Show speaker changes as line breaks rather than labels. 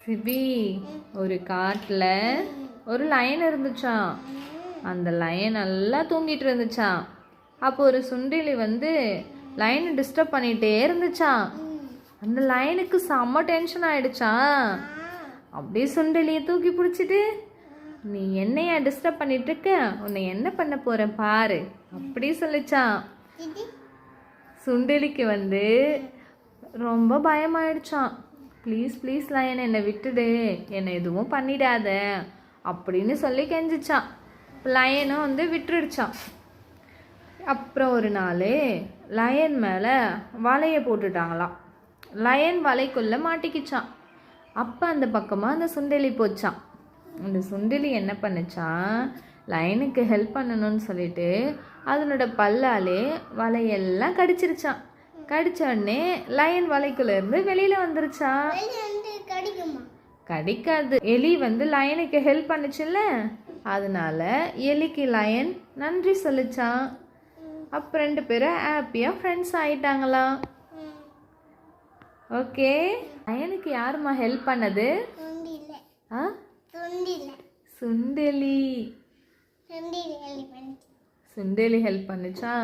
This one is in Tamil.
சிபி, ஒரு காட்டில் ஒரு லயன் இருந்துச்சான். அந்த லயன் நல்லா தூங்கிட்டு இருந்துச்சான். அப்போ ஒரு சுண்டெலி வந்து லயனை டிஸ்டர்ப் பண்ணிகிட்டே இருந்துச்சான். அந்த லயனுக்கு செம்ம டென்ஷன் ஆயிடுச்சான். அப்படியே சுண்டெலியை தூக்கி பிடிச்சிட்டு, நீ என்னையா டிஸ்டர்ப் பண்ணிட்டு இருக்க, உன்னை என்ன பண்ண போற பாரு அப்படி சொல்லிச்சான். சுண்டெலிக்கு வந்து ரொம்ப பயமாயிடுச்சான். ப்ளீஸ் ப்ளீஸ் லயன், என்னை விட்டுடு, என்னை எதுவும் பண்ணிடாத அப்படின்னு சொல்லி கெஞ்சிச்சான். லயனும் வந்து விட்டுடுச்சான். அப்புறம் ஒரு நாள் லயன் மேலே வலையை போட்டுட்டாங்களாம். லயன் வலைக்குள்ளே மாட்டிக்கிச்சான். அப்போ அந்த பக்கமாக அந்த சுண்டெலி போச்சான். அந்த சுண்டெலி என்ன பண்ணுச்சான், லயனுக்கு ஹெல்ப் பண்ணணும்னு சொல்லிட்டு அதனோட பல்லாலே வலையெல்லாம் கடிச்சிருச்சான். கடிச்ச உடனே லயன் வலைக்குள்ளேருந்து வெளியில் வந்துருச்சான். கடிக்காது. எலி வந்து லயனுக்கு ஹெல்ப் பண்ணுச்சுல்ல, அதனால எலிக்கு லயன் நன்றி சொல்லிச்சான். அப்போ 2 பேரும் ஹாப்பியாக ஃப்ரெண்ட்ஸ் ஆயிட்டாங்களாம். ஓகே, லயனுக்கு யாருமா ஹெல்ப் பண்ணது? சுண்டெலி. சுண்டெலி ஹெல்ப் பண்ணுச்சா?